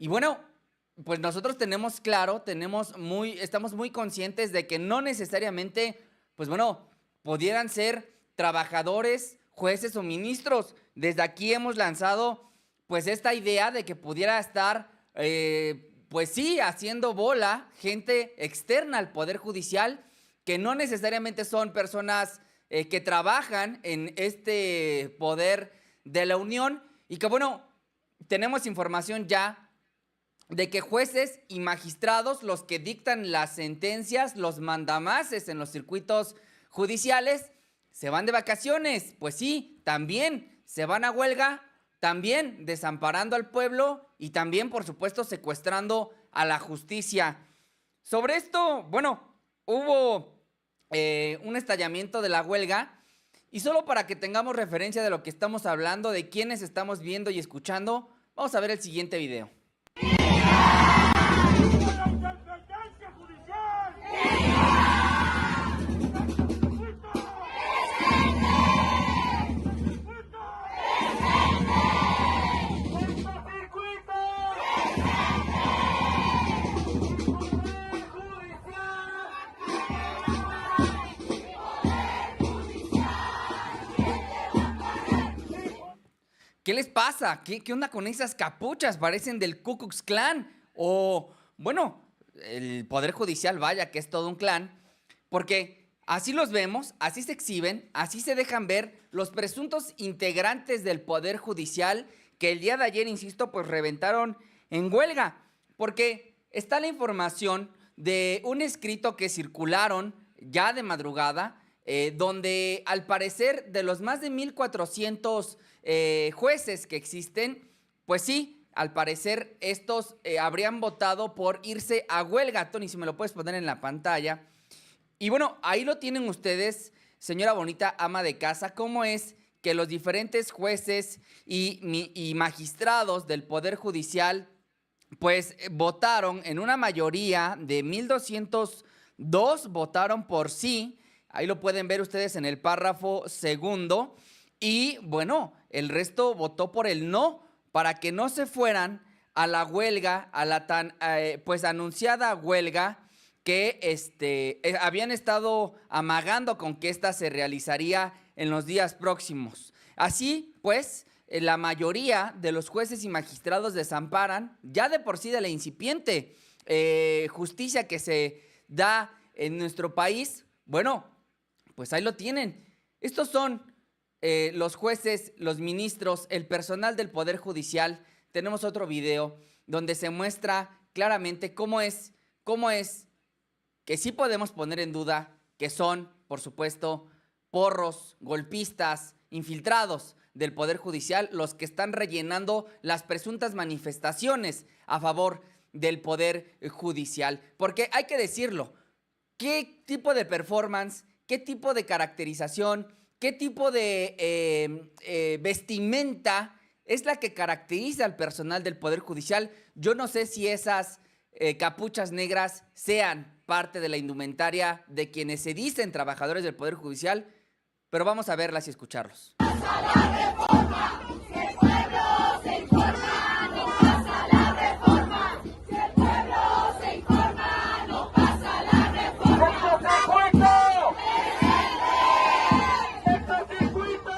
Y bueno, pues nosotros tenemos claro, estamos muy conscientes de que no necesariamente, pues bueno, pudieran ser trabajadores, jueces o ministros. Desde aquí hemos lanzado pues esta idea de que pudiera estar, pues sí, haciendo bola gente externa al Poder Judicial, que no necesariamente son personas que trabajan en este poder de la Unión y que bueno, tenemos información ya de que jueces y magistrados, los que dictan las sentencias, los mandamases en los circuitos judiciales, se van de vacaciones. Pues sí, también se van a huelga, también desamparando al pueblo y también, por supuesto, secuestrando a la justicia. Sobre esto, bueno, hubo un estallamiento de la huelga y solo para que tengamos referencia de lo que estamos hablando, de quiénes estamos viendo y escuchando, vamos a ver el siguiente video. ¿Qué les pasa? ¿Qué onda con esas capuchas? Parecen del Ku Klux Klan. O, bueno, el Poder Judicial, vaya, que es todo un clan. Porque así los vemos, así se exhiben, así se dejan ver los presuntos integrantes del Poder Judicial que el día de ayer, insisto, pues reventaron en huelga. Porque está la información de un escrito que circularon ya de madrugada, donde al parecer de los más de 1,400 jueces que existen, pues sí, al parecer estos habrían votado por irse a huelga. Tony, si me lo puedes poner en la pantalla. Y bueno, ahí lo tienen ustedes, señora bonita ama de casa, cómo es que los diferentes jueces y magistrados del Poder Judicial pues votaron en una mayoría de 1,202 votaron por sí. Ahí lo pueden ver ustedes en el párrafo segundo. Y bueno, el resto votó por el no, para que no se fueran a la huelga, a la tan pues anunciada huelga que habían estado amagando con que esta se realizaría en los días próximos. Así pues, la mayoría de los jueces y magistrados desamparan ya de por sí de la incipiente justicia que se da en nuestro país. Bueno, pues ahí lo tienen. Estos son los jueces, los ministros, el personal del Poder Judicial. Tenemos otro video donde se muestra claramente cómo es que sí podemos poner en duda que son, por supuesto, porros, golpistas, infiltrados del Poder Judicial, los que están rellenando las presuntas manifestaciones a favor del Poder Judicial. Porque hay que decirlo, ¿qué tipo de performance, qué tipo de caracterización, qué tipo de vestimenta es la que caracteriza al personal del Poder Judicial? Yo no sé si esas capuchas negras sean parte de la indumentaria de quienes se dicen trabajadores del Poder Judicial, pero vamos a verlas y escucharlos. ¡Pasa la reforma! ¡Si el pueblo se informa, no pasa la reforma! ¡Si el pueblo se informa, no pasa la reforma! ¡Sexto circuito!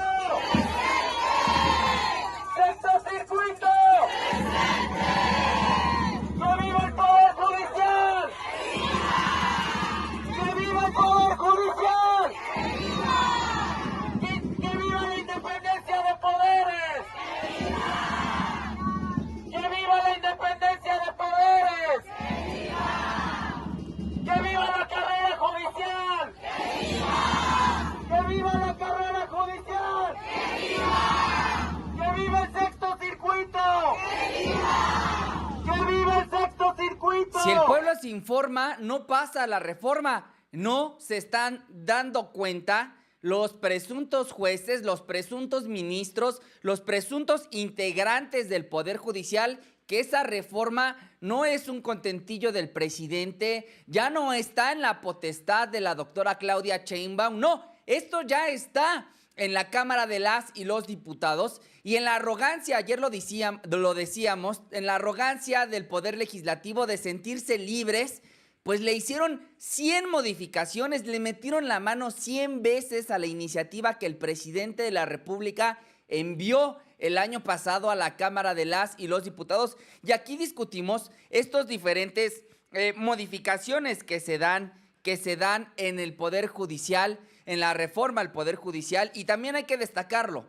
¡Sexto circuito! ¡Que viva el Poder Judicial! ¡Que viva el Poder Judicial! ¡Que viva la independencia de poderes! ¡Que viva la independencia de poderes! ¡Que viva la carrera judicial! ¡Que viva la carrera judicial! ¡Que viva el sexto circuito! ¡Que viva el sexto circuito! Si el pueblo se informa, no pasa la reforma. No se están dando cuenta los presuntos jueces, los presuntos ministros, los presuntos integrantes del Poder Judicial, que esa reforma no es un contentillo del presidente, ya no está en la potestad de la doctora Claudia Sheinbaum, no, esto ya está en la Cámara de las y los Diputados, y en la arrogancia, ayer lo decíamos, en la arrogancia del Poder Legislativo de sentirse libres, pues le hicieron 100 modificaciones, le metieron la mano 100 veces a la iniciativa que el presidente de la República envió el año pasado a la Cámara de las y los Diputados. Y aquí discutimos estos diferentes modificaciones que se dan en el Poder Judicial, en la reforma al Poder Judicial, y también hay que destacarlo,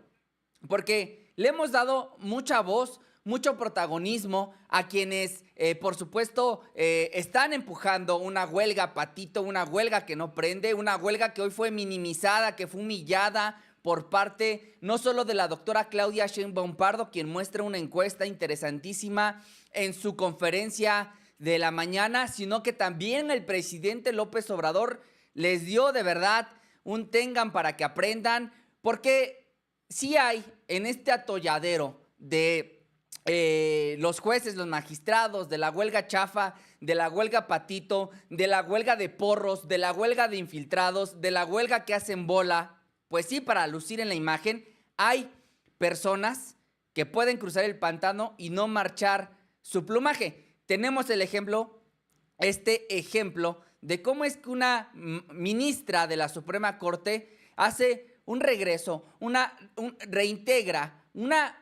porque le hemos dado mucha voz, mucho protagonismo a quienes, por supuesto, están empujando una huelga patito, una huelga que no prende, una huelga que hoy fue minimizada, que fue humillada por parte no solo de la doctora Claudia Sheinbaum Pardo, quien muestra una encuesta interesantísima en su conferencia de la mañana, sino que también el presidente López Obrador les dio de verdad un tengan para que aprendan, porque sí hay en este atolladero de los jueces, los magistrados, de la huelga chafa, de la huelga patito, de la huelga de porros, de la huelga de infiltrados, de la huelga que hacen bola, pues sí, para lucir en la imagen, hay personas que pueden cruzar el pantano y no marchar su plumaje. Tenemos el ejemplo, este ejemplo de cómo es que una ministra de la Suprema Corte hace un regreso, reintegra una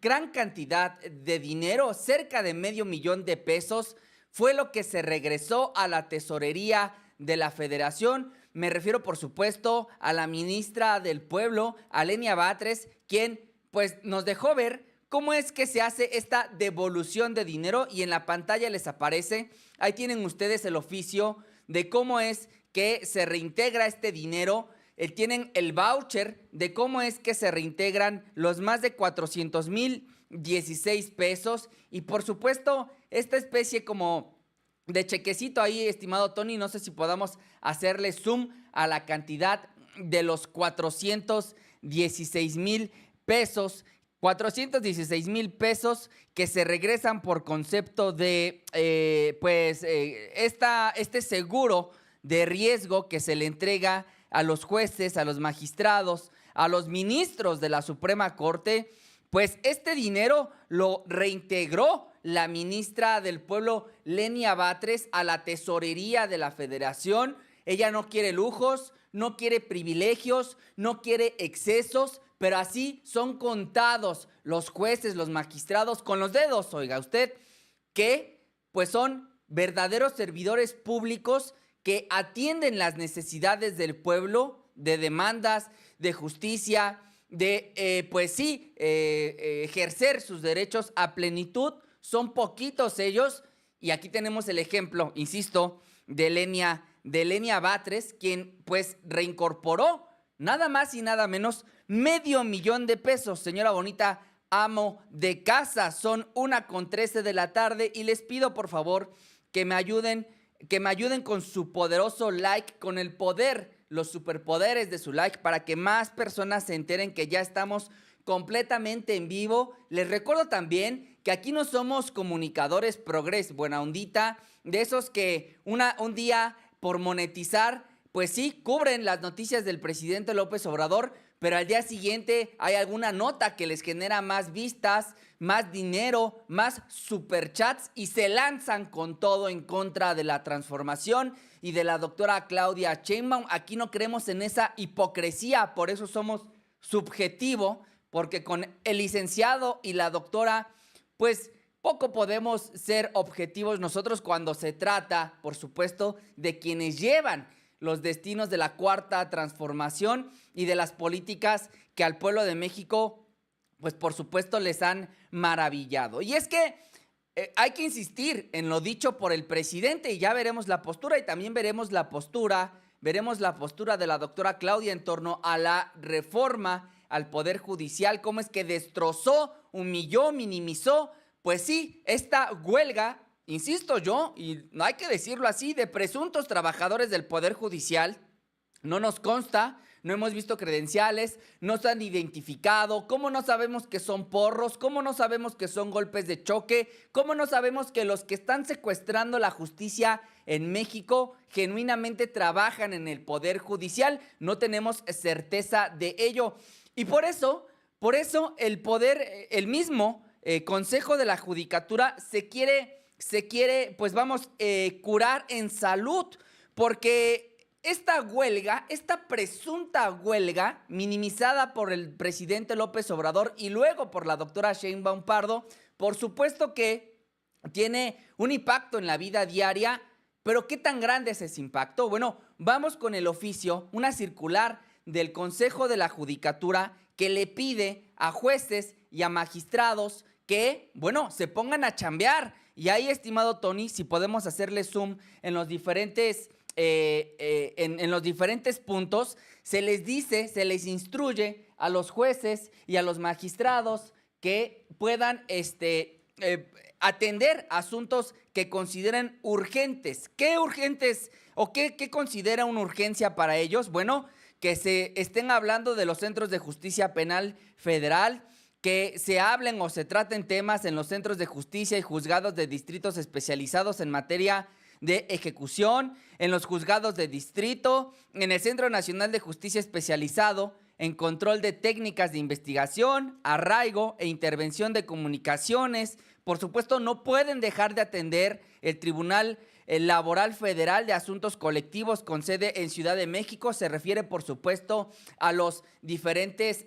gran cantidad de dinero, cerca de $500,000, fue lo que se regresó a la tesorería de la Federación. Me refiero, por supuesto, a la ministra del Pueblo, a Lenia Batres, quien pues nos dejó ver cómo es que se hace esta devolución de dinero, y en la pantalla les aparece, ahí tienen ustedes el oficio de cómo es que se reintegra este dinero. Tienen el voucher de cómo es que se reintegran los más de 400,016 pesos, y por supuesto esta especie como de chequecito ahí, estimado Tony, no sé si podamos hacerle zoom a la cantidad de los 416,000 pesos. 416,000 pesos que se regresan por concepto de este seguro de riesgo que se le entrega a los jueces, a los magistrados, a los ministros de la Suprema Corte. Pues este dinero lo reintegró la ministra del Pueblo, Lenia Batres, a la tesorería de la Federación. Ella no quiere lujos, no quiere privilegios, no quiere excesos, pero así son contados los jueces, los magistrados, con los dedos, oiga usted, que pues son verdaderos servidores públicos que atienden las necesidades del pueblo, de demandas, de justicia, de ejercer sus derechos a plenitud. Son poquitos ellos, y aquí tenemos el ejemplo, insisto, de Lenia Batres, quien pues reincorporó nada más y nada menos $500,000. Señora bonita, amo de casa. Son 1:13 de la tarde y les pido por favor que me ayuden con su poderoso like, con el poder, los superpoderes de su like, para que más personas se enteren que ya estamos completamente en vivo. Les recuerdo también que aquí no somos comunicadores progres, buena ondita, de esos que un día por monetizar, pues sí, cubren las noticias del presidente López Obrador, pero al día siguiente hay alguna nota que les genera más vistas, más dinero, más superchats, y se lanzan con todo en contra de la transformación y de la doctora Claudia Sheinbaum. Aquí no creemos en esa hipocresía, por eso somos subjetivo, porque con el licenciado y la doctora, pues poco podemos ser objetivos nosotros cuando se trata, por supuesto, de quienes llevan los destinos de la Cuarta Transformación y de las políticas que al pueblo de México, pues por supuesto, les han maravillado. Y es que hay que insistir en lo dicho por el presidente, y ya veremos la postura, y también veremos la postura de la doctora Claudia en torno a la reforma al Poder Judicial, cómo es que destrozó, humilló, minimizó, pues sí, esta huelga, insisto yo, y no hay que decirlo así, de presuntos trabajadores del Poder Judicial. No nos consta, no hemos visto credenciales, no se han identificado, cómo no sabemos que son porros, cómo no sabemos que son golpes de choque, cómo no sabemos que los que están secuestrando la justicia en México genuinamente trabajan en el Poder Judicial. No tenemos certeza de ello. Y por eso el mismo Consejo de la Judicatura se quiere, pues vamos, curar en salud, porque esta huelga, esta presunta huelga, minimizada por el presidente López Obrador y luego por la doctora Sheinbaum Pardo, por supuesto que tiene un impacto en la vida diaria, pero ¿qué tan grande es ese impacto? Bueno, vamos con el oficio, una circular del Consejo de la Judicatura que le pide a jueces y a magistrados que, bueno, se pongan a chambear. Y ahí, estimado Tony, si podemos hacerle zoom en los diferentes, en los diferentes puntos, se les dice, se les instruye a los jueces y a los magistrados que puedan atender asuntos que consideren urgentes. ¿Qué urgentes o qué considera una urgencia para ellos? Bueno, que se estén hablando de los centros de justicia penal federal, que se hablen o se traten temas en los centros de justicia y juzgados de distritos especializados en materia de ejecución, en los juzgados de distrito, en el Centro Nacional de Justicia Especializado, en control de técnicas de investigación, arraigo e intervención de comunicaciones. Por supuesto, no pueden dejar de atender el Tribunal Laboral Federal de Asuntos Colectivos con sede en Ciudad de México. Se refiere, por supuesto, a los diferentes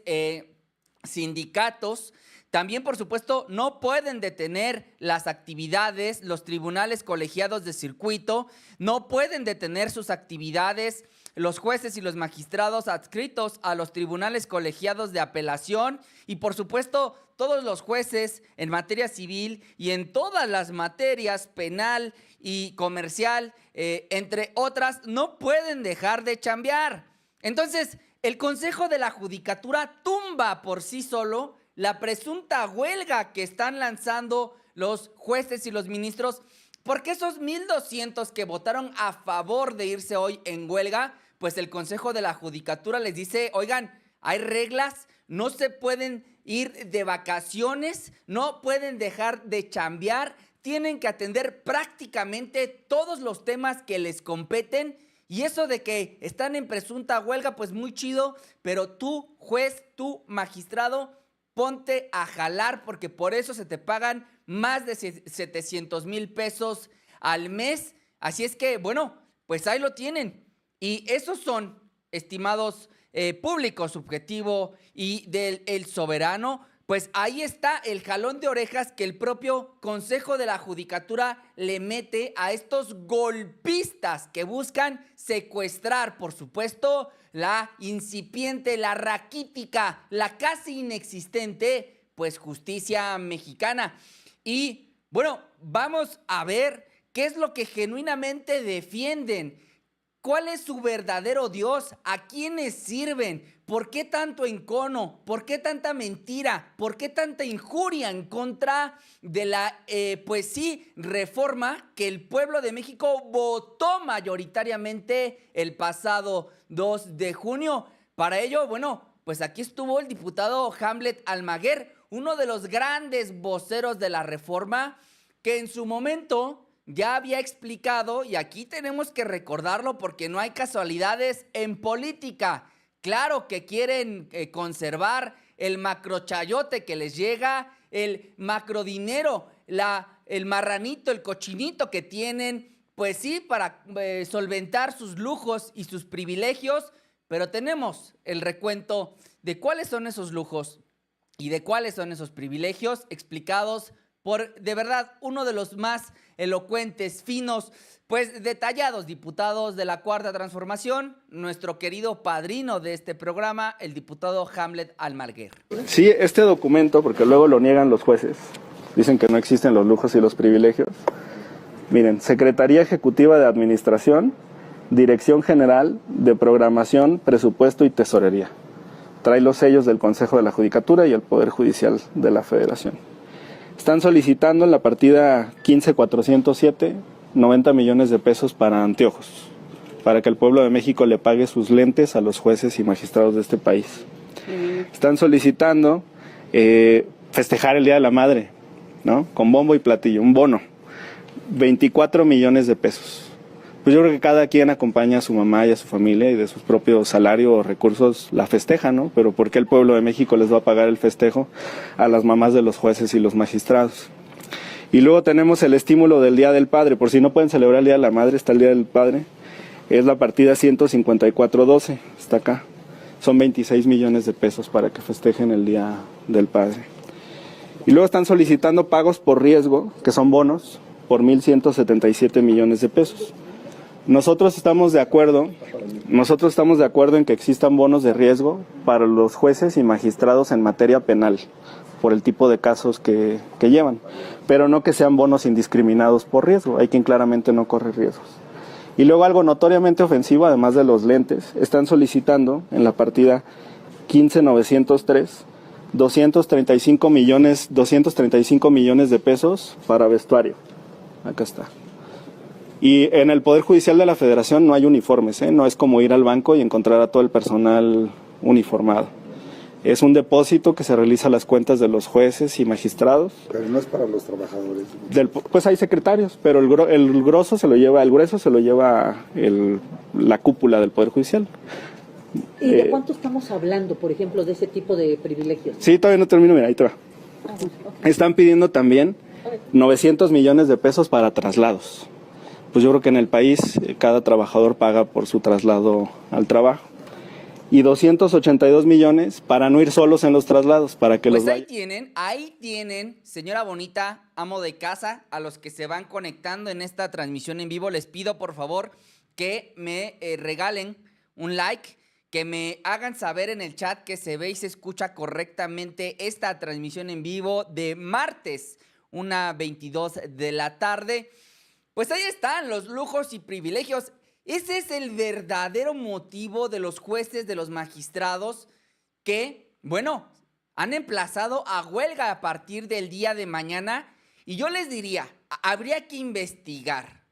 sindicatos. También, por supuesto, no pueden detener las actividades, los tribunales colegiados de circuito, no pueden detener sus actividades los jueces y los magistrados adscritos a los tribunales colegiados de apelación y, por supuesto, todos los jueces en materia civil y en todas las materias penal y comercial, entre otras, no pueden dejar de chambear. Entonces, el Consejo de la Judicatura tumba por sí solo la presunta huelga que están lanzando los jueces y los ministros, porque esos 1,200 que votaron a favor de irse hoy en huelga, pues el Consejo de la Judicatura les dice, oigan, hay reglas, no se pueden ir de vacaciones, no pueden dejar de chambear, tienen que atender prácticamente todos los temas que les competen. Y eso de que están en presunta huelga, pues muy chido, pero tú, juez, tú, magistrado, ponte a jalar, porque por eso se te pagan más de 700,000 pesos al mes. Así es que, bueno, pues ahí lo tienen. Y esos son, estimados público subjetivo y del El Soberano, pues ahí está el jalón de orejas que el propio Consejo de la Judicatura le mete a estos golpistas que buscan secuestrar, por supuesto, la incipiente, la raquítica, la casi inexistente, pues justicia mexicana. Y bueno, vamos a ver qué es lo que genuinamente defienden. ¿Cuál es su verdadero Dios? ¿A quiénes sirven? ¿Por qué tanto encono? ¿Por qué tanta mentira? ¿Por qué tanta injuria en contra de la, reforma que el pueblo de México votó mayoritariamente el pasado 2 de junio? Para ello, bueno, pues aquí estuvo el diputado Hamlet Almaguer, uno de los grandes voceros de la reforma, que en su momento ya había explicado, y aquí tenemos que recordarlo porque no hay casualidades en política. Claro que quieren conservar el macrochayote que les llega, el macrodinero, el marranito, el cochinito que tienen, pues sí, para solventar sus lujos y sus privilegios, pero tenemos el recuento de cuáles son esos lujos y de cuáles son esos privilegios explicados por, de verdad, uno de los más elocuentes, finos, pues detallados diputados de la Cuarta Transformación, nuestro querido padrino de este programa, el diputado Hamlet Almaguer. Sí, este documento, porque luego lo niegan los jueces, dicen que no existen los lujos y los privilegios. Miren, Secretaría Ejecutiva de Administración, Dirección General de Programación, Presupuesto y Tesorería. Trae los sellos del Consejo de la Judicatura y el Poder Judicial de la Federación. Están solicitando en la partida 15,407 90 millones de pesos para anteojos. para que el pueblo de México le pague sus lentes a los jueces y magistrados de este país. Están solicitando festejar el Día de la Madre, ¿no? Con bombo y platillo, un bono, 24 millones de pesos. Pues yo creo que cada quien acompaña a su mamá y a su familia y de sus propios salarios o recursos la festeja, ¿no? Pero ¿por qué el pueblo de México les va a pagar el festejo a las mamás de los jueces y los magistrados? Y luego tenemos el estímulo del Día del Padre, por si no pueden celebrar el Día de la Madre, está el Día del Padre, es la partida 15412, está acá. Son 26 millones de pesos para que festejen el Día del Padre. Y luego están solicitando pagos por riesgo, que son bonos, por 1.177 millones de pesos. Nosotros estamos de acuerdo en que existan bonos de riesgo para los jueces y magistrados en materia penal, por el tipo de casos que llevan, pero no que sean bonos indiscriminados por riesgo. Hay quien claramente no corre riesgos. Y luego algo notoriamente ofensivo, además de los lentes, están solicitando en la partida 15903 235 millones de pesos para vestuario. Acá está. Y en el Poder Judicial de la Federación no hay uniformes, no es como ir al banco y encontrar a todo el personal uniformado. Es un depósito que se realiza a las cuentas de los jueces y magistrados. Pero no es para los trabajadores. Pues hay secretarios, pero el grueso se lo lleva la cúpula del Poder Judicial. ¿Y de cuánto estamos hablando, por ejemplo, de ese tipo de privilegios? Sí, todavía no termino, mira, ahí te va. Están pidiendo también 900 millones de pesos para traslados. Pues yo creo que en el país cada trabajador paga por su traslado al trabajo. Y 282 millones para no ir solos en los traslados, para que pues los ahí tienen, señora bonita, amo de casa, a los que se van conectando en esta transmisión en vivo, les pido por favor que me regalen un like, que me hagan saber en el chat que se ve y se escucha correctamente esta transmisión en vivo de martes, 1:22 de la tarde. Pues ahí están los lujos y privilegios. Ese es el verdadero motivo de los jueces, de los magistrados que, bueno, han emplazado a huelga a partir del día de mañana. Y yo les diría, habría que investigar.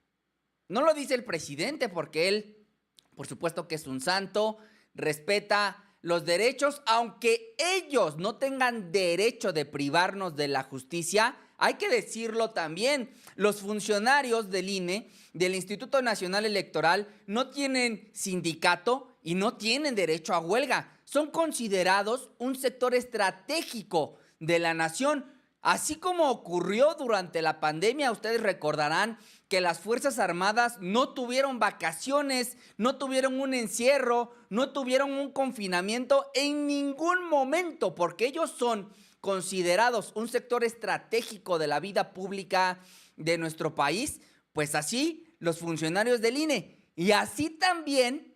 No lo dice el presidente porque él, por supuesto que es un santo, respeta los derechos, aunque ellos no tengan derecho de privarnos de la justicia. Hay que decirlo también, los funcionarios del INE, del Instituto Nacional Electoral, no tienen sindicato y no tienen derecho a huelga. Son considerados un sector estratégico de la nación. Así como ocurrió durante la pandemia, ustedes recordarán que las Fuerzas Armadas no tuvieron vacaciones, no tuvieron un encierro, no tuvieron un confinamiento en ningún momento, porque ellos son considerados un sector estratégico de la vida pública de nuestro país. Pues así los funcionarios del INE y así también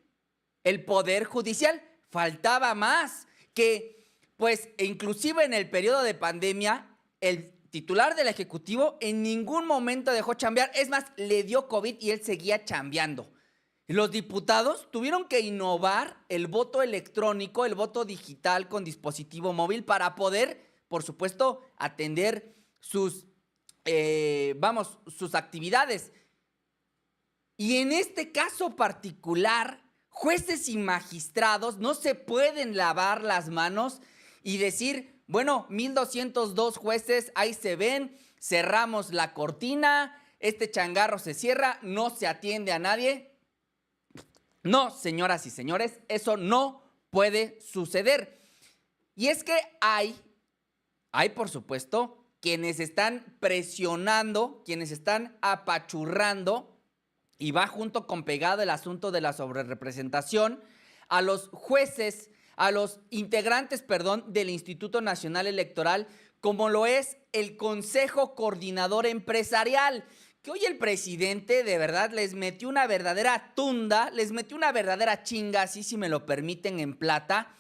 el Poder Judicial. Faltaba más que, pues, inclusive en el periodo de pandemia, el titular del Ejecutivo en ningún momento dejó chambear. Es más, le dio COVID y él seguía chambeando. Los diputados tuvieron que innovar el voto electrónico, el voto digital con dispositivo móvil para poder, por supuesto, atender sus actividades. Y en este caso particular, jueces y magistrados no se pueden lavar las manos y decir, bueno, 1,202 jueces, ahí se ven, cerramos la cortina, este changarro se cierra, no se atiende a nadie. No, señoras y señores, eso no puede suceder. Y es que hay por supuesto, quienes están presionando, quienes están apachurrando, y va junto con pegado el asunto de la sobrerepresentación, a los jueces, a los integrantes, del Instituto Nacional Electoral, como lo es el Consejo Coordinador Empresarial, que hoy el presidente de verdad les metió una verdadera tunda, les metió una verdadera chinga, así si me lo permiten en plata,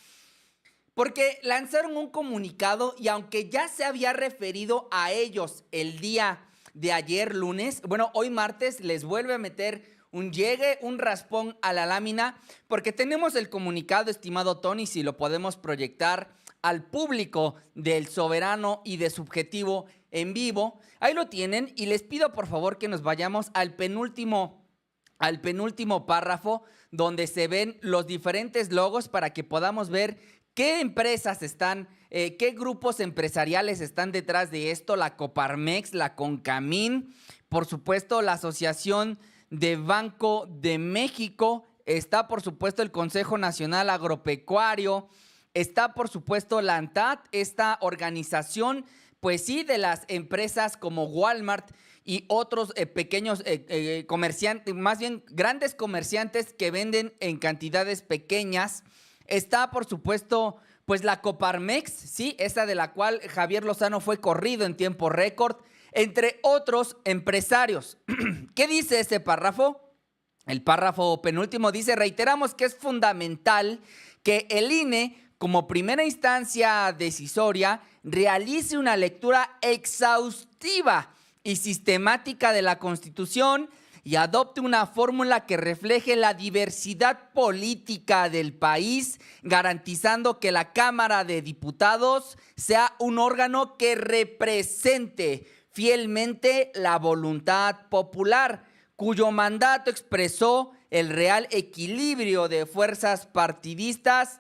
porque lanzaron un comunicado y aunque ya se había referido a ellos el día de ayer lunes, bueno, hoy martes les vuelve a meter un llegue, un raspón a la lámina, porque tenemos el comunicado, estimado Tony, si lo podemos proyectar al público del Soberano y de Subjetivo en vivo. Ahí lo tienen y les pido por favor que nos vayamos al penúltimo al penúltimo párrafo, donde se ven los diferentes logos para que podamos ver qué empresas están, qué grupos empresariales están detrás de esto: la Coparmex, la Concamín, por supuesto la Asociación de Banco de México, está por supuesto el Consejo Nacional Agropecuario, está por supuesto la ANTAD, esta organización, pues sí, de las empresas como Walmart y otros pequeños comerciantes, más bien grandes comerciantes que venden en cantidades pequeñas. Está, por supuesto, pues la Coparmex, sí, esa de la cual Javier Lozano fue corrido en tiempo récord, entre otros empresarios. ¿Qué dice ese párrafo? El párrafo penúltimo dice: reiteramos que es fundamental que el INE, como primera instancia decisoria, realice una lectura exhaustiva y sistemática de la Constitución y adopte una fórmula que refleje la diversidad política del país, garantizando que la Cámara de Diputados sea un órgano que represente fielmente la voluntad popular, cuyo mandato expresó el real equilibrio de fuerzas partidistas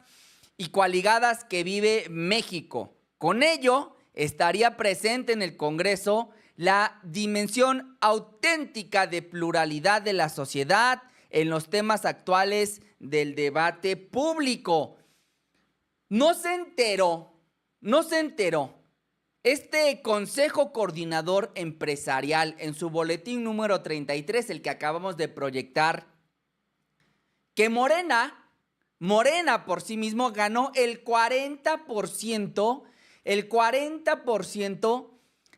y coaligadas que vive México. Con ello, estaría presente en el Congreso la dimensión auténtica de pluralidad de la sociedad en los temas actuales del debate público. No se enteró. Este Consejo Coordinador Empresarial, en su boletín número 33, el que acabamos de proyectar, que Morena por sí mismo ganó el 40%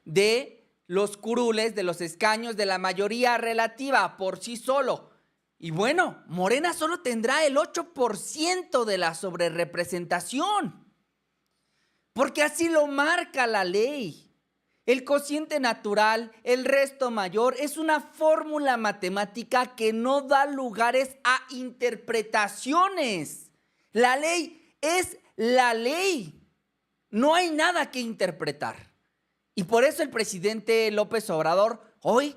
de los curules, de los escaños, de la mayoría relativa por sí solo. Y bueno, Morena solo tendrá el 8% de la sobrerepresentación, porque así lo marca la ley. El cociente natural, el resto mayor, es una fórmula matemática que no da lugares a interpretaciones. La ley es la ley. No hay nada que interpretar. Y por eso el presidente López Obrador hoy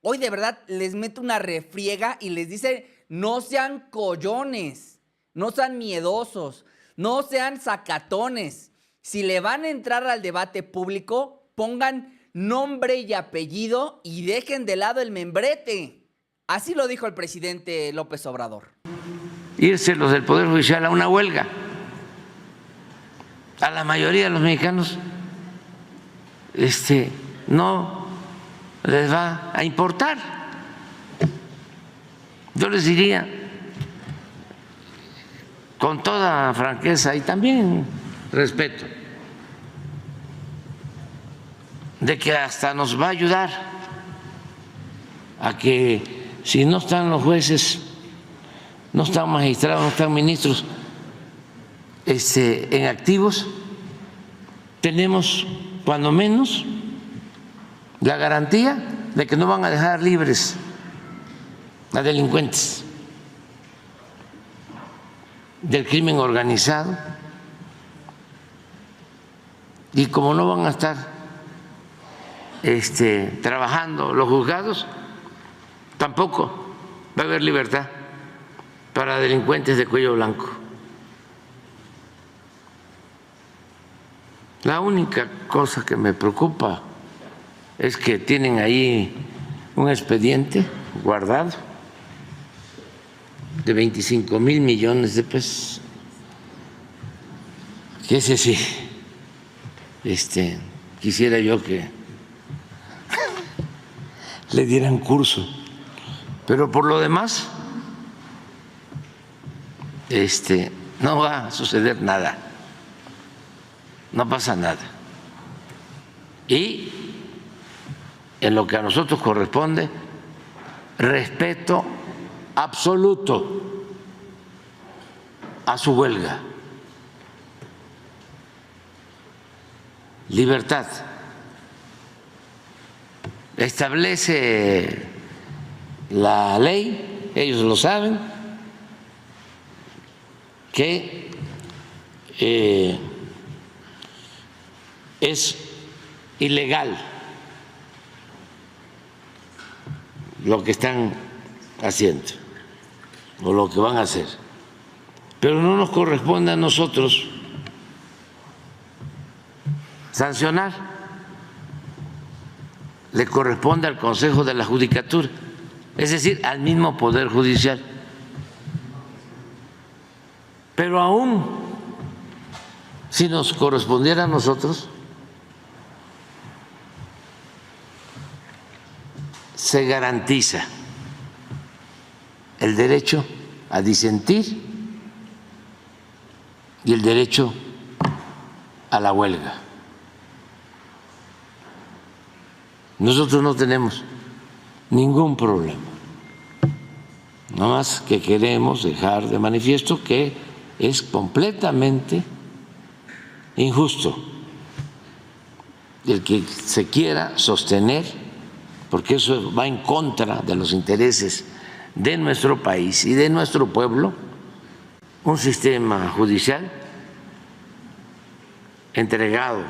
de verdad les mete una refriega y les dice: no sean collones, no sean miedosos, no sean sacatones. Si le van a entrar al debate público, pongan nombre y apellido y dejen de lado el membrete. Así lo dijo el presidente López Obrador. Irse los del Poder Judicial a una huelga. A la mayoría de los mexicanos no les va a importar. Yo les diría con toda franqueza y también respeto, de que hasta nos va a ayudar a que, si no están los jueces, no están magistrados, no están ministros en activos, tenemos cuando menos la garantía de que no van a dejar libres a delincuentes del crimen organizado. Y como no van a estar trabajando los juzgados, tampoco va a haber libertad para delincuentes de cuello blanco. La única cosa que me preocupa es que tienen ahí un expediente guardado de 25,000 millones de pesos, que ese sí, quisiera yo que le dieran curso, pero por lo demás no va a suceder nada, no pasa nada. Y en lo que a nosotros corresponde, respeto absoluto a su huelga, libertad. Establece la ley, ellos lo saben, que es ilegal lo que están haciendo o lo que van a hacer. Pero no nos corresponde a nosotros sancionar, le corresponde al Consejo de la Judicatura, es decir, al mismo Poder Judicial. Pero aún si nos correspondiera a nosotros, se garantiza el derecho a disentir y el derecho a la huelga. Nosotros no tenemos ningún problema, nada más que queremos dejar de manifiesto que es completamente injusto el que se quiera sostener, porque eso va en contra de los intereses de nuestro país y de nuestro pueblo, un sistema judicial entregado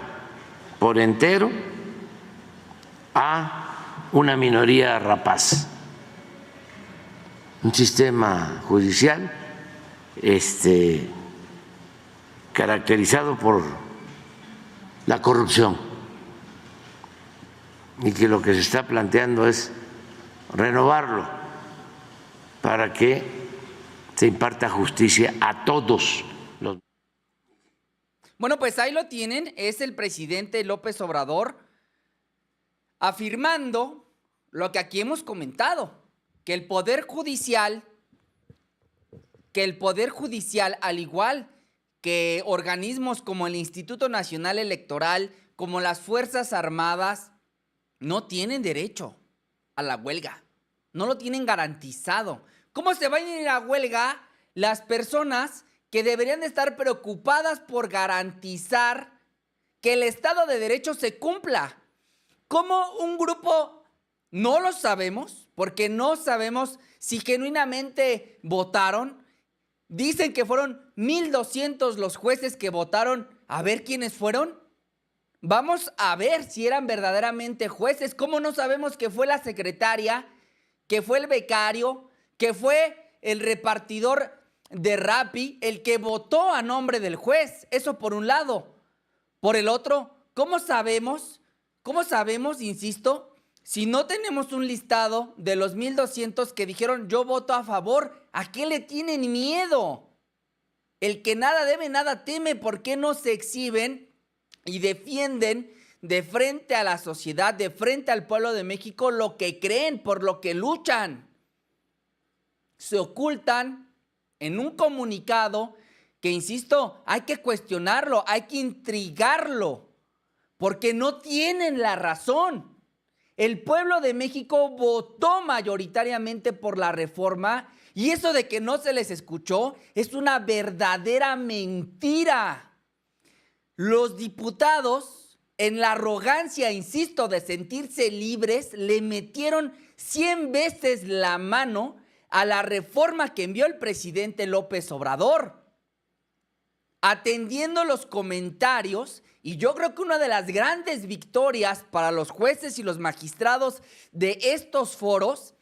por entero a una minoría rapaz, un sistema judicial caracterizado por la corrupción, y que lo que se está planteando es renovarlo para que se imparta justicia a todos los. Bueno, pues ahí lo tienen, es el presidente López Obrador afirmando lo que aquí hemos comentado, que el Poder Judicial, al igual que organismos como el Instituto Nacional Electoral, como las Fuerzas Armadas, no tienen derecho a la huelga, no lo tienen garantizado. ¿Cómo se van a ir a huelga las personas que deberían de estar preocupadas por garantizar que el Estado de Derecho se cumpla? ¿Cómo un grupo, no lo sabemos, porque no sabemos si genuinamente votaron? Dicen que fueron 1,200 los jueces que votaron. A ver quiénes fueron. Vamos a ver si eran verdaderamente jueces. ¿Cómo no sabemos que fue la secretaria, que fue el becario, que fue el repartidor de Rappi el que votó a nombre del juez? Eso por un lado. Por el otro, ¿cómo sabemos, insisto, si no tenemos un listado de los 1,200 que dijeron yo voto a favor? ¿A qué le tienen miedo? El que nada debe, nada teme. ¿Por qué no se exhiben y defienden de frente a la sociedad, de frente al pueblo de México, lo que creen, por lo que luchan? Se ocultan en un comunicado que, insisto, hay que cuestionarlo, hay que intrigarlo, porque no tienen la razón. El pueblo de México votó mayoritariamente por la reforma, y eso de que no se les escuchó es una verdadera mentira. Los diputados, en la arrogancia, insisto, de sentirse libres, le metieron 100 veces la mano a la reforma que envió el presidente López Obrador, atendiendo los comentarios. Y yo creo que una de las grandes victorias para los jueces y los magistrados de estos foros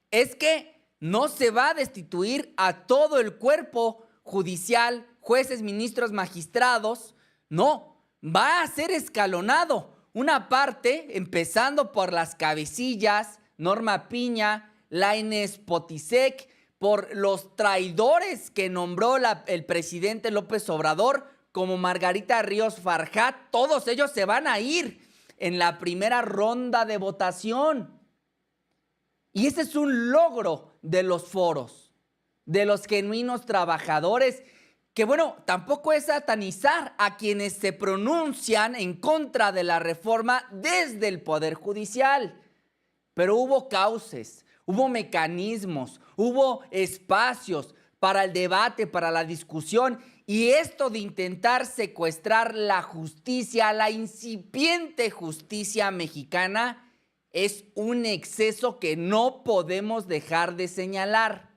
es que no se va a destituir a todo el cuerpo judicial, jueces, ministros, magistrados. No, va a ser escalonado. Una parte, empezando por las cabecillas, Norma Piña, Lainez Potisek, por los traidores que nombró el presidente López Obrador, como Margarita Ríos Farjat. Todos ellos se van a ir en la primera ronda de votación. Y ese es un logro de los foros, de los genuinos trabajadores, que bueno, tampoco es satanizar a quienes se pronuncian en contra de la reforma desde el Poder Judicial. Pero hubo cauces, hubo mecanismos, hubo espacios para el debate, para la discusión. Y esto de intentar secuestrar la justicia, la incipiente justicia mexicana, es un exceso que no podemos dejar de señalar.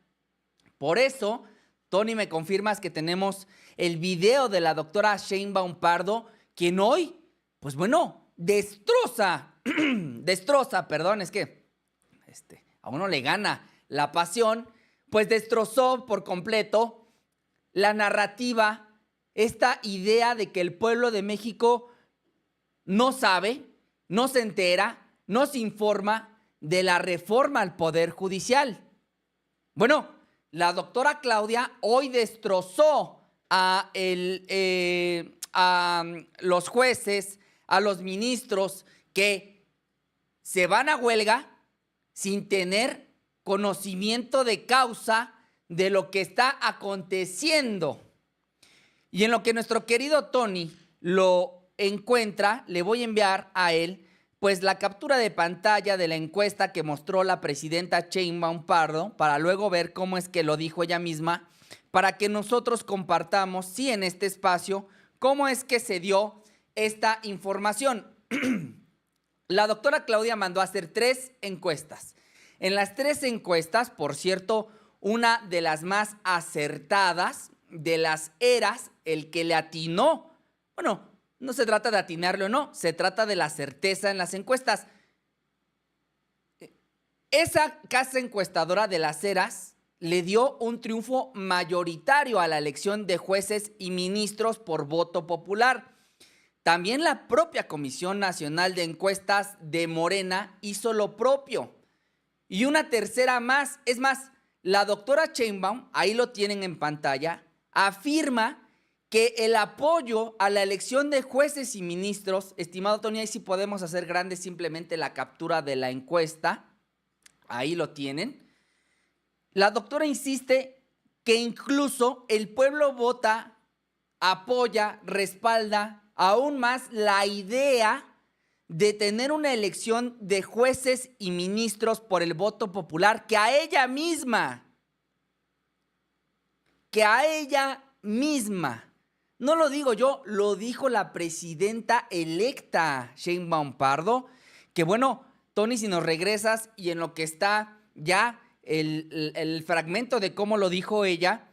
Por eso, Tony, me confirmas que tenemos el video de la doctora Sheinbaum Pardo, quien hoy, pues bueno, destroza, es que a uno le gana La Pasión, pues destrozó por completo la narrativa, esta idea de que el pueblo de México no sabe, no se entera, no se informa de la reforma al Poder Judicial. Bueno, la doctora Claudia hoy destrozó a los jueces, a los ministros que se van a huelga sin tener conocimiento de causa de lo que está aconteciendo. Y en lo que nuestro querido Tony lo encuentra, le voy a enviar a él pues la captura de pantalla de la encuesta que mostró la presidenta Sheinbaum Pardo, para luego ver cómo es que lo dijo ella misma, para que nosotros compartamos, sí, en este espacio, cómo es que se dio esta información. La doctora Claudia mandó a hacer 3 encuestas. En las 3 encuestas, por cierto, una de las más acertadas de las eras, el que le atinó, bueno, no se trata de atinarle o no, se trata de la certeza en las encuestas. Esa casa encuestadora de las eras le dio un triunfo mayoritario a la elección de jueces y ministros por voto popular. También la propia Comisión Nacional de Encuestas de Morena hizo lo propio. Y una tercera más, es más, la doctora Sheinbaum, ahí lo tienen en pantalla, afirma que el apoyo a la elección de jueces y ministros, estimado Tony, ahí sí podemos hacer grande simplemente la captura de la encuesta, ahí lo tienen. La doctora insiste que incluso el pueblo vota, apoya, respalda aún más la idea de tener una elección de jueces y ministros por el voto popular, que a ella misma, no lo digo yo, lo dijo la presidenta electa Sheinbaum Pardo, que bueno, Tony, si nos regresas y en lo que está ya el fragmento de cómo lo dijo ella,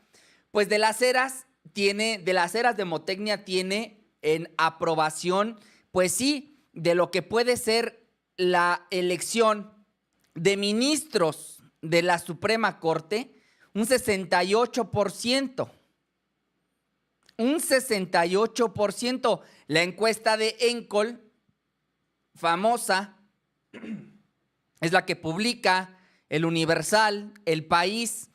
pues de las eras de Motecnia tiene en aprobación, pues sí, de lo que puede ser la elección de ministros de la Suprema Corte, un 68%. Un 68%. La encuesta de Encol, famosa, es la que publica El Universal, El País,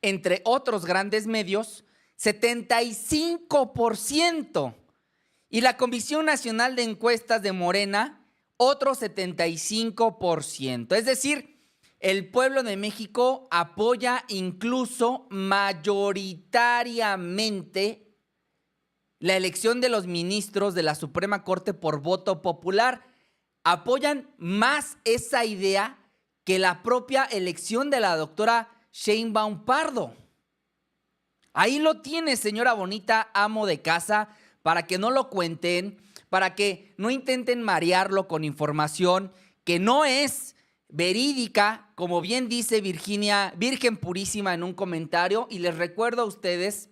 entre otros grandes medios, 75%. Y la Comisión Nacional de Encuestas de Morena, otro 75%. Es decir, el pueblo de México apoya incluso mayoritariamente la elección de los ministros de la Suprema Corte por voto popular. Apoyan más esa idea que la propia elección de la doctora Sheinbaum Pardo. Ahí lo tiene, señora bonita, amo de casa, para que no lo cuenten, para que no intenten marearlo con información que no es verídica, como bien dice Virginia, Virgen Purísima, en un comentario. Y les recuerdo a ustedes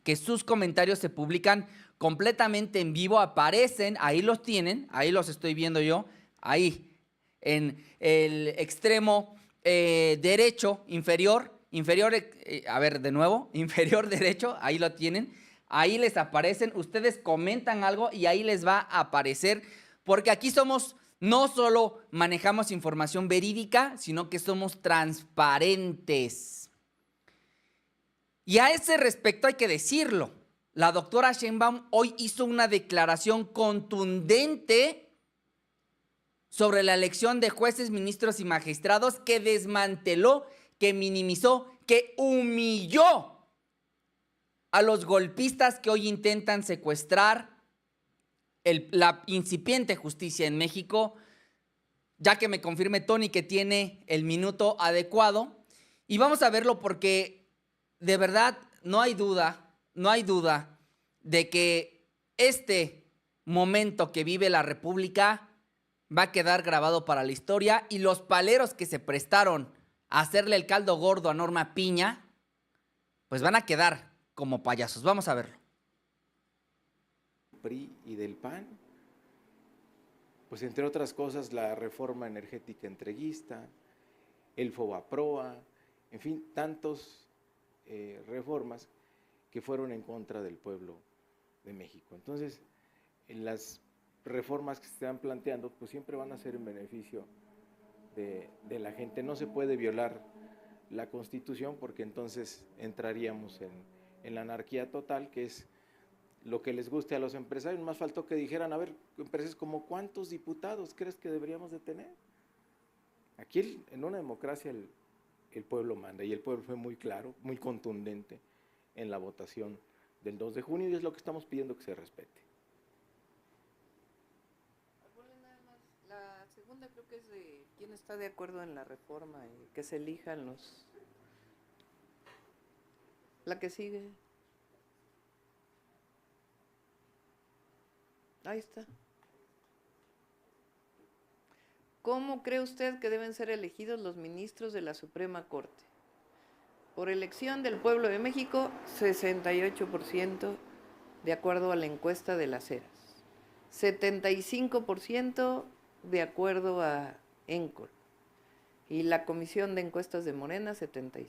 que sus comentarios se publican completamente en vivo, aparecen, ahí los tienen, ahí los estoy viendo yo, ahí en el extremo derecho, inferior, a ver de nuevo, inferior derecho, ahí lo tienen, ahí les aparecen, ustedes comentan algo y ahí les va a aparecer, porque aquí somos, no solo manejamos información verídica, sino que somos transparentes. Y a ese respecto hay que decirlo, la doctora Sheinbaum hoy hizo una declaración contundente sobre la elección de jueces, ministros y magistrados, que desmanteló, que minimizó, que humilló a los golpistas que hoy intentan secuestrar la incipiente justicia en México, ya que me confirme Tony que tiene el minuto adecuado. Y vamos a verlo porque de verdad no hay duda de que este momento que vive la República va a quedar grabado para la historia, y los paleros que se prestaron a hacerle el caldo gordo a Norma Piña, pues van a quedar como payasos. Vamos a verlo. PRI y del PAN, pues entre otras cosas la reforma energética entreguista, el FOBAPROA, en fin, tantos reformas que fueron en contra del pueblo de México. Entonces, en las reformas que se están planteando, pues siempre van a ser en beneficio de la gente. No se puede violar la Constitución porque entonces entraríamos en la anarquía total, que es lo que les guste a los empresarios. Más faltó que dijeran, a ver, empresas como ¿cuántos diputados crees que deberíamos de tener? Aquí en una democracia el pueblo manda, y el pueblo fue muy claro, muy contundente en la votación del 2 de junio, y es lo que estamos pidiendo que se respete. La segunda creo que es de quién está de acuerdo en la reforma y que se elijan los... La que sigue. Ahí está. ¿Cómo cree usted que deben ser elegidos los ministros de la Suprema Corte? Por elección del pueblo de México, 68% de acuerdo a la encuesta de las Heras, 75% de acuerdo a ENCOL y la Comisión de Encuestas de Morena, 75%.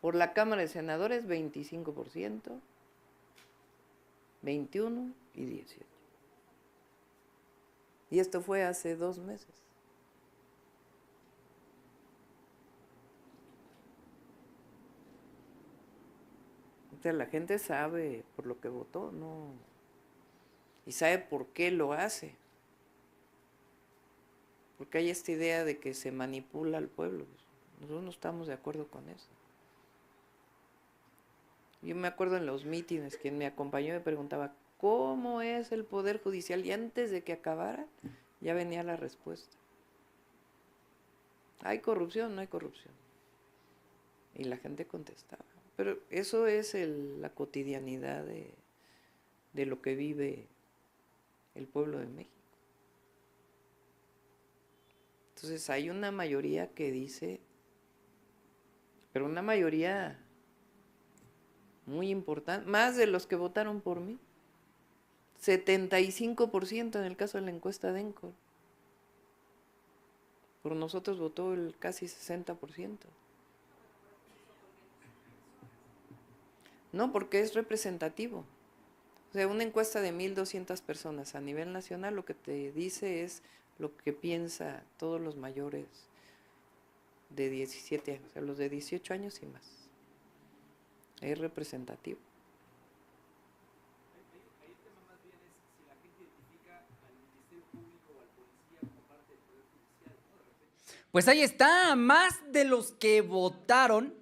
Por la Cámara de Senadores, 25%, 21% y 18%. Y esto fue hace 2 meses. Entonces la gente sabe por lo que votó, ¿no? Y sabe por qué lo hace. Porque hay esta idea de que se manipula al pueblo. Nosotros no estamos de acuerdo con eso. Yo me acuerdo en los mítines, quien me acompañó me preguntaba, ¿cómo es el Poder Judicial? Y antes de que acabara, ya venía la respuesta. ¿Hay corrupción? No hay corrupción. Y la gente contestaba. Pero eso es la cotidianidad de lo que vive el pueblo de México. Entonces hay una mayoría que dice, pero una mayoría muy importante, más de los que votaron por mí, 75% en el caso de la encuesta de ENCOL. Por nosotros votó el casi 60%. No, porque es representativo. O sea, una encuesta de 1,200 personas a nivel nacional lo que te dice es lo que piensa todos los mayores de 17 años, o sea, los de 18 años y más. Es representativo. Pues ahí está, más de los que votaron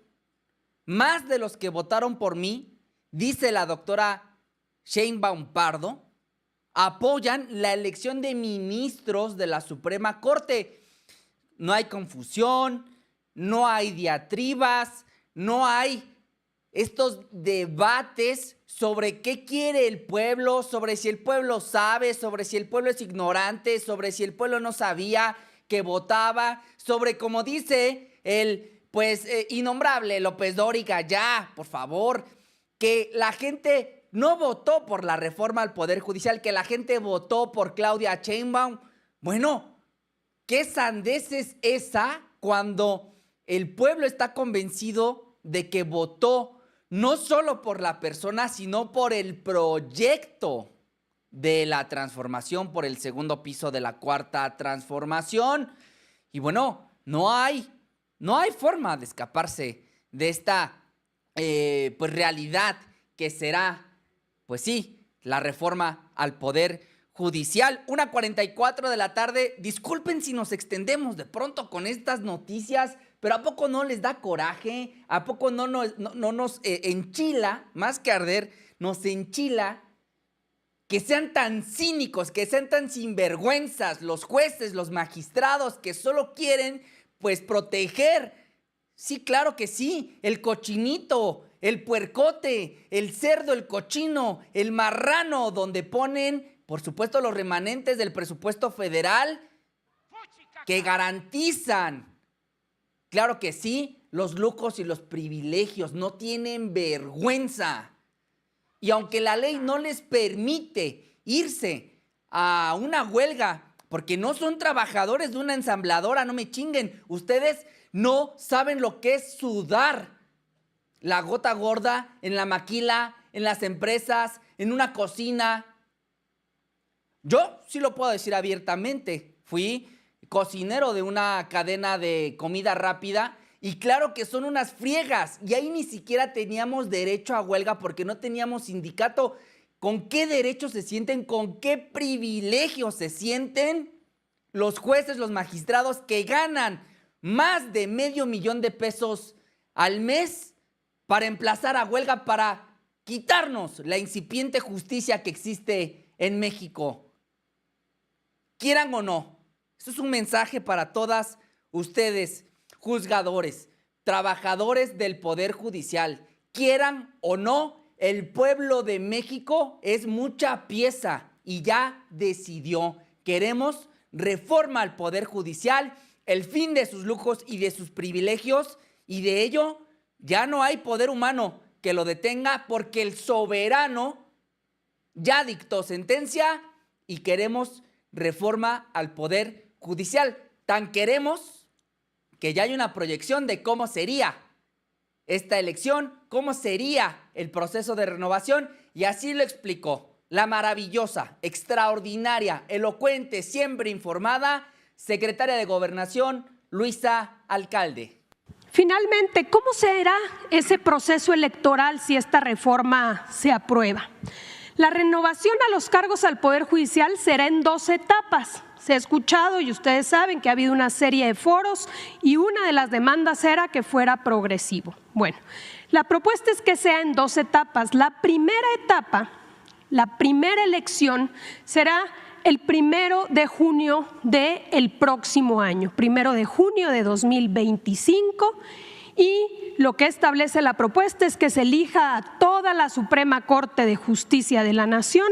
por mí, dice la doctora Sheinbaum Pardo, apoyan la elección de ministros de la Suprema Corte. No hay confusión, no hay diatribas, no hay estos debates sobre qué quiere el pueblo, sobre si el pueblo sabe, sobre si el pueblo es ignorante, sobre si el pueblo no sabía que votaba, sobre, como dice el innombrable López Dóriga, ya, por favor, que la gente no votó por la reforma al Poder Judicial, que la gente votó por Claudia Sheinbaum. Bueno, ¿qué sandez es esa cuando el pueblo está convencido de que votó no solo por la persona, sino por el proyecto de la transformación, por el segundo piso de la cuarta transformación? Y bueno, no hay forma de escaparse de esta realidad que será, pues sí, la reforma al Poder Judicial. 1:44 de la tarde. Disculpen si nos extendemos de pronto con estas noticias, pero ¿a poco no les da coraje? ¿A poco no nos enchila, más que arder, nos enchila que sean tan cínicos, que sean tan sinvergüenzas los jueces, los magistrados, que solo quieren, pues, proteger? Sí, claro que sí, el cochinito, el puercote, el cerdo, el cochino, el marrano, donde ponen, por supuesto, los remanentes del presupuesto federal que garantizan, claro que sí, los lujos y los privilegios. No tienen vergüenza. Y aunque la ley no les permite irse a una huelga, porque no son trabajadores de una ensambladora, no me chinguen, ustedes No saben lo que es sudar la gota gorda en la maquila, en las empresas, en una cocina. Yo sí lo puedo decir abiertamente. Fui cocinero de una cadena de comida rápida y claro que son unas friegas. Y ahí ni siquiera teníamos derecho a huelga porque no teníamos sindicato. ¿Con qué derechos se sienten? ¿Con qué privilegios se sienten los jueces, los magistrados que ganan más de $500,000 de pesos al mes para emplazar a huelga, para quitarnos la incipiente justicia que existe en México? Quieran o no, esto es un mensaje para todas ustedes, juzgadores, trabajadores del Poder Judicial. Quieran o no, el pueblo de México es mucha pieza y ya decidió. Queremos reforma al Poder Judicial, el fin de sus lujos y de sus privilegios, y de ello ya no hay poder humano que lo detenga porque el soberano ya dictó sentencia y queremos reforma al Poder Judicial. Tan queremos que ya hay una proyección de cómo sería esta elección, cómo sería el proceso de renovación, y así lo explicó la maravillosa, extraordinaria, elocuente, siempre informada secretaria de Gobernación, Luisa Alcalde. Finalmente, ¿cómo será ese proceso electoral si esta reforma se aprueba? La renovación a los cargos al Poder Judicial será en 2 etapas. Se ha escuchado y ustedes saben que ha habido una serie de foros y una de las demandas era que fuera progresivo. Bueno, la propuesta es que sea en 2 etapas. La primera etapa, la primera elección será el 1 de junio del próximo año, 1 de junio de 2025, y lo que establece la propuesta es que se elija a toda la Suprema Corte de Justicia de la Nación,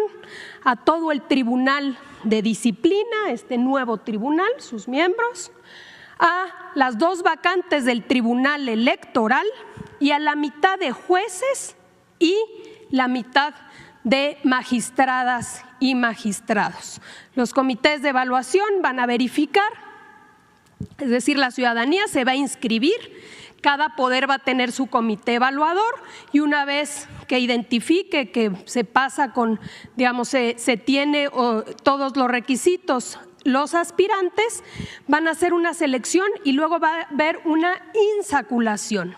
a todo el Tribunal de Disciplina, este nuevo tribunal, sus miembros, a las 2 vacantes del Tribunal Electoral y a la mitad de jueces y la mitad de magistradas y magistrados. Los comités de evaluación van a verificar, es decir, la ciudadanía se va a inscribir, cada poder va a tener su comité evaluador y una vez que identifique que se pasa con, digamos, se tiene todos los requisitos, los aspirantes van a hacer una selección y luego va a haber una insaculación,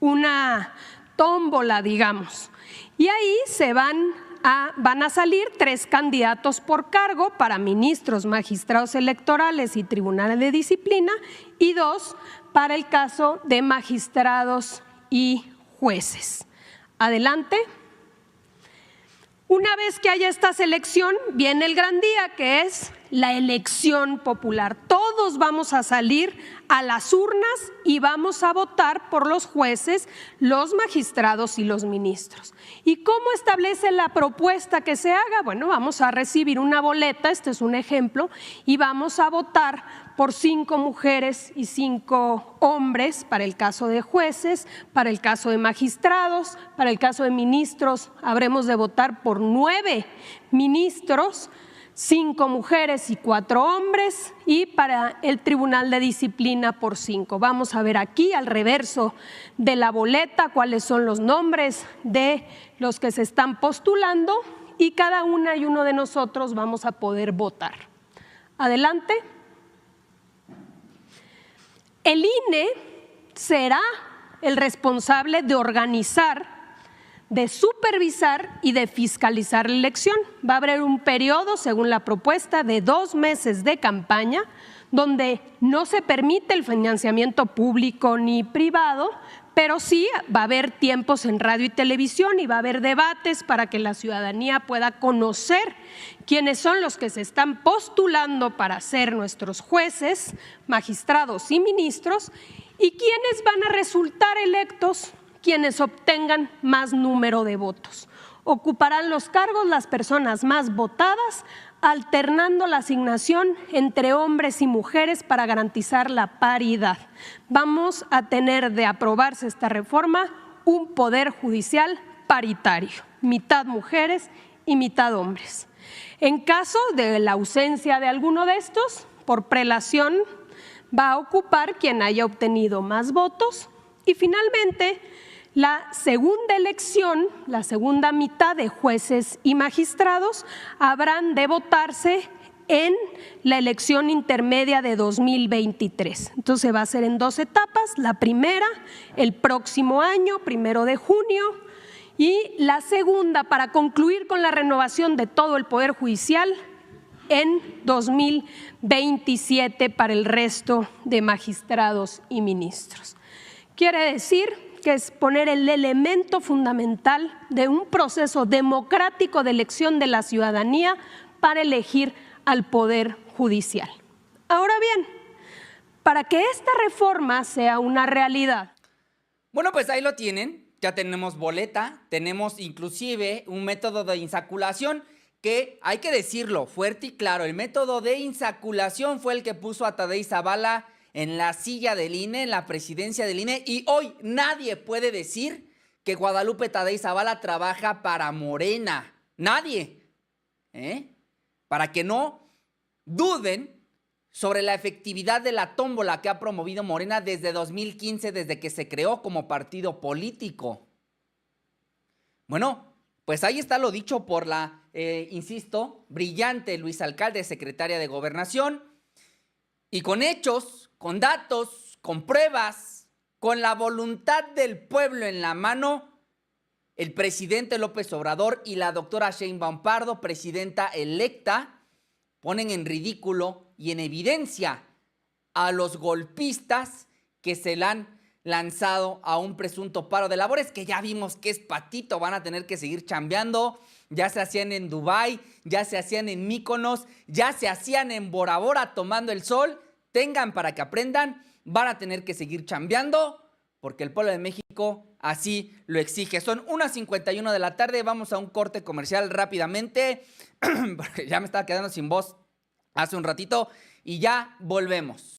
una tómbola, digamos, y ahí se van a salir 3 candidatos por cargo para ministros, magistrados electorales y tribunales de disciplina y 2 para el caso de magistrados y jueces. Adelante. Una vez que haya esta selección, viene el gran día, que es la elección popular. Todos vamos a salir a las urnas y vamos a votar por los jueces, los magistrados y los ministros. ¿Y cómo establece la propuesta que se haga? Bueno, vamos a recibir una boleta, este es un ejemplo, y vamos a votar por 5 mujeres y 5 hombres para el caso de jueces, para el caso de magistrados, para el caso de ministros habremos de votar por 9 ministros, 5 mujeres y 4 hombres, y para el Tribunal de Disciplina por 5. Vamos a ver aquí al reverso de la boleta cuáles son los nombres de los que se están postulando y cada una y uno de nosotros vamos a poder votar. Adelante. El INE será el responsable de organizar, de supervisar y de fiscalizar la elección. Va a haber un periodo, según la propuesta, de 2 meses de campaña, donde no se permite el financiamiento público ni privado, pero sí va a haber tiempos en radio y televisión y va a haber debates para que la ciudadanía pueda conocer quiénes son los que se están postulando para ser nuestros jueces, magistrados y ministros y quiénes van a resultar electos, quienes obtengan más número de votos. Ocuparán los cargos las personas más votadas, alternando la asignación entre hombres y mujeres para garantizar la paridad. Vamos a tener, de aprobarse esta reforma, un poder judicial paritario, mitad mujeres y mitad hombres. En caso de la ausencia de alguno de estos, por prelación va a ocupar quien haya obtenido más votos. Y finalmente, la segunda elección, la segunda mitad de jueces y magistrados, habrán de votarse en la elección intermedia de 2023. Entonces va a ser en 2 etapas, la primera el próximo año, 1 de junio, y la segunda para concluir con la renovación de todo el Poder Judicial en 2027 para el resto de magistrados y ministros. Quiere decir que es poner el elemento fundamental de un proceso democrático de elección de la ciudadanía para elegir al Poder Judicial. Ahora bien, para que esta reforma sea una realidad. Bueno, pues ahí lo tienen. Ya tenemos boleta, tenemos inclusive un método de insaculación que, hay que decirlo fuerte y claro, el método de insaculación fue el que puso a Tadei Zavala en la silla del INE, en la presidencia del INE, y hoy nadie puede decir que Guadalupe Tadei Zavala trabaja para Morena. Nadie. Para que no duden sobre la efectividad de la tómbola que ha promovido Morena desde 2015, desde que se creó como partido político. Bueno, pues ahí está lo dicho por la, insisto, brillante Luisa Alcalde, secretaria de Gobernación, y con hechos, con datos, con pruebas, con la voluntad del pueblo en la mano, el presidente López Obrador y la doctora Sheinbaum Pardo, presidenta electa, ponen en ridículo y en evidencia a los golpistas que se le han lanzado a un presunto paro de labores, que ya vimos que es patito, van a tener que seguir chambeando. Ya se hacían en Dubái, ya se hacían en Míconos, ya se hacían en Bora Bora tomando el sol. Tengan para que aprendan, van a tener que seguir chambeando porque el pueblo de México así lo exige. Son 1:51 de la tarde, vamos a un corte comercial rápidamente, porque ya me estaba quedando sin voz hace un ratito y ya volvemos.